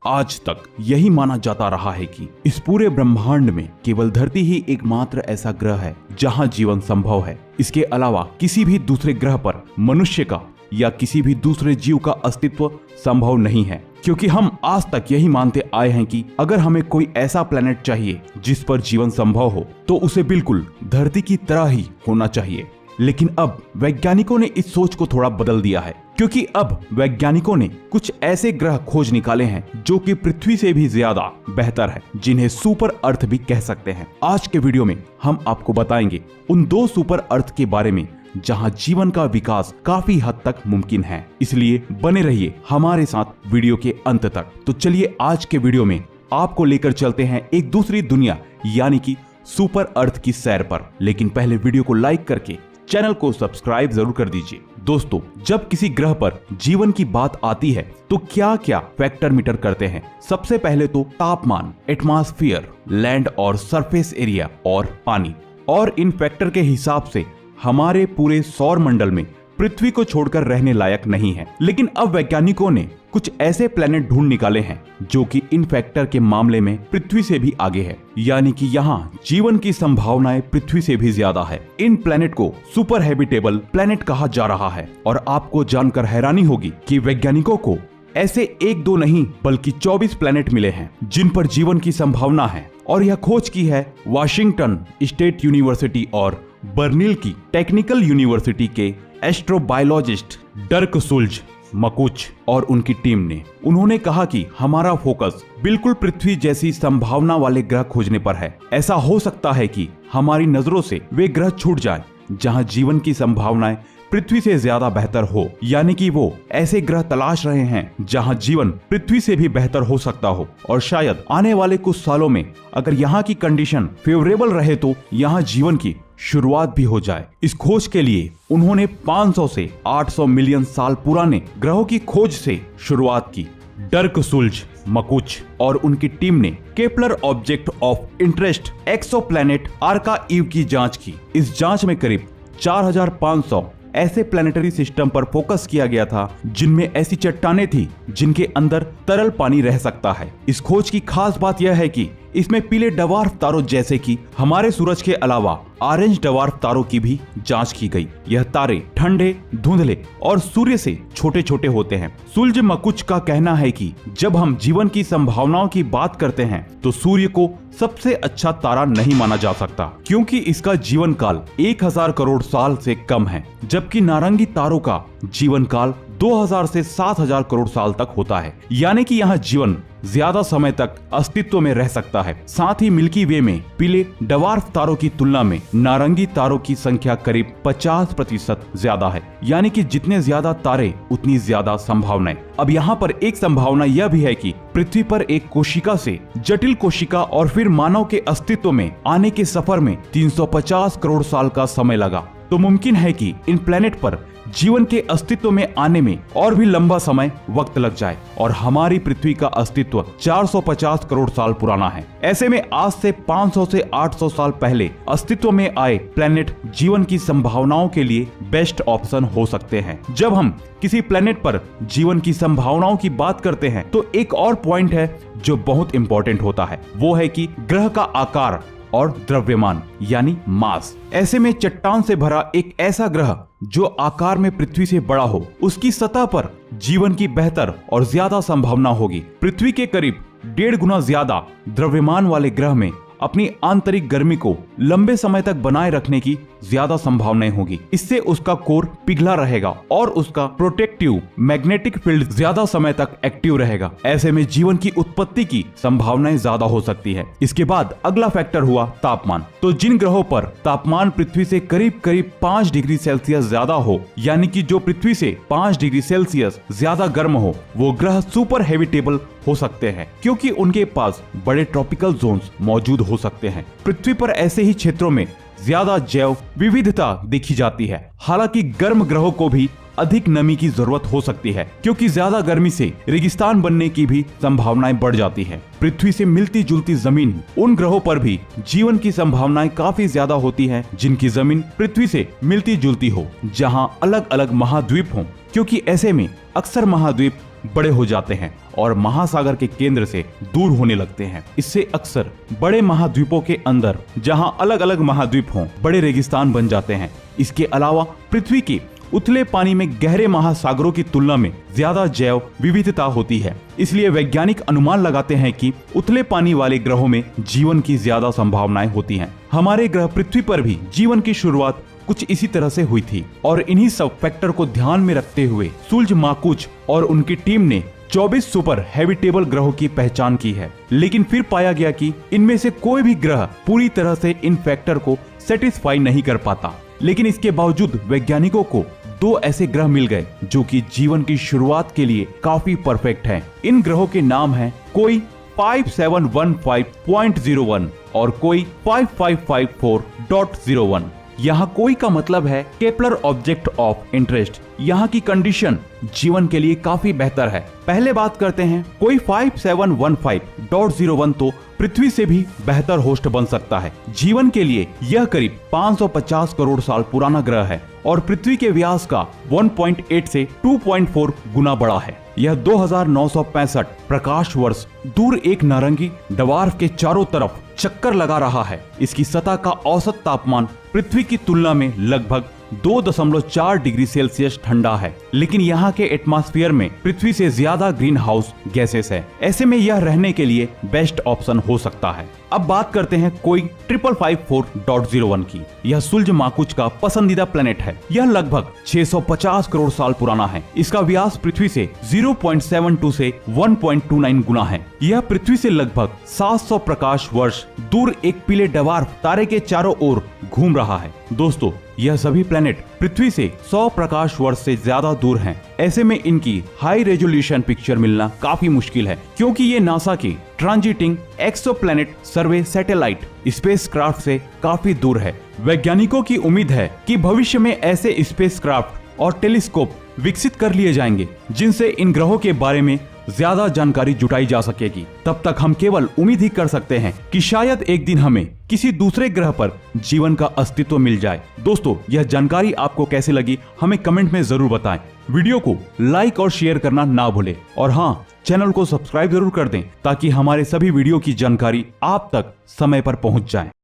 आज तक यही माना जाता रहा है कि इस पूरे ब्रह्मांड में केवल धरती ही एकमात्र ऐसा ग्रह है जहां जीवन संभव है। इसके अलावा किसी भी दूसरे ग्रह पर मनुष्य का या किसी भी दूसरे जीव का अस्तित्व संभव नहीं है, क्योंकि हम आज तक यही मानते आए हैं कि अगर हमें कोई ऐसा प्लेनेट चाहिए जिस पर जीवन संभव हो तो उसे बिल्कुल धरती की तरह ही होना चाहिए। लेकिन अब वैज्ञानिकों ने इस सोच को थोड़ा बदल दिया है, क्योंकि अब वैज्ञानिकों ने कुछ ऐसे ग्रह खोज निकाले हैं जो कि पृथ्वी से भी ज्यादा बेहतर है, जिन्हें सुपर अर्थ भी कह सकते हैं। आज के वीडियो में हम आपको बताएंगे उन 2 सुपर अर्थ के बारे में जहां जीवन का विकास काफी हद तक मुमकिन है। इसलिए बने रहिए हमारे साथ वीडियो के अंत तक। तो चलिए आज के वीडियो में आपको लेकर चलते हैं एक दूसरी दुनिया यानी कि सुपर अर्थ की सैर पर। लेकिन पहले वीडियो को लाइक करके चैनल को सब्सक्राइब जरूर कर दीजिए। दोस्तों, जब किसी ग्रह पर जीवन की बात आती है तो क्या क्या फैक्टर मैटर करते हैं। सबसे पहले तो तापमान, एटमॉस्फेयर, लैंड और सरफेस एरिया और पानी। और इन फैक्टर के हिसाब से हमारे पूरे सौर मंडल में पृथ्वी को छोड़कर रहने लायक नहीं है। लेकिन अब वैज्ञानिकों ने कुछ ऐसे प्लेनेट ढूंढ निकाले हैं जो कि इन फैक्टर के मामले में पृथ्वी से भी आगे है, यानी कि यहाँ जीवन की संभावनाएं पृथ्वी से भी ज्यादा है। इन प्लेनेट को सुपर हैबिटेबल प्लेनेट कहा जा रहा है। और आपको जानकर हैरानी होगी कि वैज्ञानिकों को ऐसे 1-2 नहीं बल्कि 24 प्लेनेट मिले हैं जिन पर जीवन की संभावना है। और यह खोज की है वाशिंगटन स्टेट यूनिवर्सिटी और बर्निल की टेक्निकल यूनिवर्सिटी के एस्ट्रोबायोलॉजिस्ट डर्क सुल्ज मकुच और उनकी टीम ने। उन्होंने कहा कि हमारा फोकस बिल्कुल पृथ्वी जैसी संभावना वाले ग्रह खोजने पर है। ऐसा हो सकता है कि हमारी नजरों से वे ग्रह छूट जाएं जहां जीवन की संभावनाएं पृथ्वी से ज्यादा बेहतर हो, यानी कि वो ऐसे ग्रह तलाश रहे हैं जहां जीवन पृथ्वी से भी बेहतर हो सकता हो। और शायद आने वाले कुछ सालों में अगर यहाँ की कंडीशन फेवरेबल रहे तो यहाँ जीवन की शुरुआत भी हो जाए। इस खोज के लिए उन्होंने 500 से 800 मिलियन साल पुराने ग्रहों की खोज से शुरुआत की। डर्क सुल्ज मकुच और उनकी टीम ने Kepler object of interest exoplanet आर्का ईव की जांच की। इस जांच में करीब 4500 ऐसे प्लैनेटरी सिस्टम पर फोकस किया गया था जिनमें ऐसी चट्टानें थी जिनके अंदर तरल पानी रह सकता है। इस खोज की खास बात यह है कि इसमें पीले डवार्फ तारों जैसे कि हमारे सूरज के अलावा ऑरेंज डवार्फ तारों की भी जांच की गई। यह तारे ठंडे, धुंधले और सूर्य से छोटे छोटे होते हैं। सुल्ज मकुच का कहना है कि जब हम जीवन की संभावनाओं की बात करते हैं तो सूर्य को सबसे अच्छा तारा नहीं माना जा सकता, क्योंकि इसका जीवन काल 1000 करोड़ साल से कम है, जबकि नारंगी तारों का जीवन काल 2000 से 7000 करोड़ साल तक होता है, यानी कि यहाँ जीवन ज्यादा समय तक अस्तित्व में रह सकता है। साथ ही मिल्की वे में पीले डवार्फ तारों की तुलना में नारंगी तारों की संख्या करीब 50% ज्यादा है, यानी कि जितने ज्यादा तारे उतनी ज्यादा संभावनाएं। अब यहाँ पर एक संभावना यह भी है कि पृथ्वी पर एक कोशिका से जटिल कोशिका और फिर मानव के अस्तित्व में आने के सफर में 350 करोड़ साल का समय लगा। तो मुमकिन है कि इन प्लेनेट पर जीवन के अस्तित्व में आने में और भी लंबा समय वक्त लग जाए और हमारी पृथ्वी का अस्तित्व 450 करोड़ साल पुराना है। ऐसे में आज से 500 से 800 साल पहले अस्तित्व में आए प्लेनेट जीवन की संभावनाओं के लिए बेस्ट ऑप्शन हो सकते हैं। जब हम किसी प्लेनेट पर जीवन की संभावनाओं की बात करते हैं तो एक और पॉइंट है जो बहुत इंपॉर्टेंट होता है, वो है कि ग्रह का आकार और द्रव्यमान यानी मास। ऐसे में चट्टान से भरा एक ऐसा ग्रह जो आकार में पृथ्वी से बड़ा हो, उसकी सतह पर जीवन की बेहतर और ज्यादा संभावना होगी। पृथ्वी के करीब 1.5 गुना ज्यादा द्रव्यमान वाले ग्रह में अपनी आंतरिक गर्मी को लंबे समय तक बनाए रखने की ज्यादा संभावनाएं होगी। इससे उसका कोर पिघला रहेगा और उसका प्रोटेक्टिव मैग्नेटिक फील्ड ज्यादा समय तक एक्टिव रहेगा। ऐसे में जीवन की उत्पत्ति की संभावनाएं ज्यादा हो सकती है। इसके बाद अगला फैक्टर हुआ तापमान। तो जिन ग्रहों पर तापमान पृथ्वी से करीब करीब 5 डिग्री सेल्सियस ज्यादा हो, यानी कि जो पृथ्वी से 5 डिग्री सेल्सियस ज्यादा गर्म हो, वो ग्रह सुपर हैबिटेबल हो सकते हैं, क्योंकि उनके पास बड़े ट्रॉपिकल जोन्स मौजूद हो सकते हैं। पृथ्वी पर ऐसे ही क्षेत्रों में ज्यादा जैव विविधता देखी जाती है। हालांकि गर्म ग्रहों को भी अधिक नमी की जरूरत हो सकती है, क्योंकि ज्यादा गर्मी से रेगिस्तान बनने की भी संभावनाएं बढ़ जाती हैं। पृथ्वी से मिलती जुलती जमीन उन ग्रहों पर भी जीवन की संभावनाएं काफी ज्यादा होती हैं जिनकी जमीन पृथ्वी से मिलती जुलती हो, जहां अलग अलग महाद्वीप हों, क्योंकि ऐसे में अक्सर महाद्वीप बड़े हो जाते हैं और महासागर के केंद्र से दूर होने लगते हैं। इससे अक्सर बड़े महाद्वीपों के अंदर, जहां अलग अलग महाद्वीप हों, बड़े रेगिस्तान बन जाते हैं। इसके अलावा पृथ्वी के उथले पानी में गहरे महासागरों की तुलना में ज्यादा जैव विविधता होती है। इसलिए वैज्ञानिक अनुमान लगाते हैं कि उथले पानी वाले ग्रहों में जीवन की ज्यादा संभावनाएं होती हैं। हमारे ग्रह पृथ्वी पर भी जीवन की शुरुआत कुछ इसी तरह से हुई थी और इन्हीं सब फैक्टर को ध्यान में रखते हुए सुल्जमाकुच और उनकी टीम ने 24 सुपर हैबिटेबल ग्रहों की पहचान की है। लेकिन फिर पाया गया कि इनमें से कोई भी ग्रह पूरी तरह से इन फैक्टर को सेटिस्फाई नहीं कर पाता। लेकिन इसके बावजूद वैज्ञानिकों को 2 ऐसे ग्रह मिल गए जो कि जीवन की शुरुआत के लिए काफी परफेक्ट हैं। इन ग्रहों के नाम हैं कोई 5715.01 और कोई 5554.01। यहाँ कोई का मतलब है केपलर ऑब्जेक्ट ऑफ इंटरेस्ट। यहाँ की कंडीशन जीवन के लिए काफी बेहतर है। पहले बात करते हैं कोई 5715.01 तो पृथ्वी से भी बेहतर होस्ट बन सकता है। जीवन के लिए यह करीब 550 करोड़ साल पुराना ग्रह है और पृथ्वी के व्यास का 1.8 से 2.4 गुना बड़ा है। यह 2965 प्रकाश वर्ष दूर एक नारंगी ड्वार्फ के चारों तरफ चक्कर लगा रहा है। इसकी सतह का औसत तापमान पृथ्वी की तुलना में लगभग 2.4 डिग्री सेल्सियस ठंडा है, लेकिन यहाँ के एटमॉस्फेयर में पृथ्वी से ज्यादा ग्रीन हाउस गैसेस है। ऐसे में यह रहने के लिए बेस्ट ऑप्शन हो सकता है। अब बात करते हैं कोई 5554.01 की। यह सुल्जमाकुच का पसंदीदा प्लेनेट है। यह लगभग 650 करोड़ साल पुराना है। इसका व्यास पृथ्वी से 0.72 से 1.29 गुना है। यह पृथ्वी से लगभग 700 प्रकाश वर्ष दूर एक पीले ड्वार्फ तारे के चारों ओर घूम रहा है। दोस्तों, यह सभी प्लेनेट पृथ्वी से 100 प्रकाश वर्ष से ज्यादा दूर हैं। ऐसे में इनकी हाई रेजोल्यूशन पिक्चर मिलना काफी मुश्किल है, क्योंकि ये नासा की ट्रांजिटिंग एक्सोप्लैनेट सर्वे सैटेलाइट स्पेसक्राफ्ट से काफी दूर है। वैज्ञानिकों की उम्मीद है कि भविष्य में ऐसे स्पेसक्राफ्ट और टेलीस्कोप विकसित कर लिए जाएंगे जिनसे इन ग्रहों के बारे में ज्यादा जानकारी जुटाई जा सकेगी। तब तक हम केवल उम्मीद ही कर सकते हैं कि शायद एक दिन हमें किसी दूसरे ग्रह पर जीवन का अस्तित्व मिल जाए। दोस्तों, यह जानकारी आपको कैसे लगी हमें कमेंट में जरूर बताएं। वीडियो को लाइक और शेयर करना ना भूलें और हाँ, चैनल को सब्सक्राइब जरूर कर दें ताकि हमारे सभी वीडियो की जानकारी आप तक समय पर पहुंच जाए।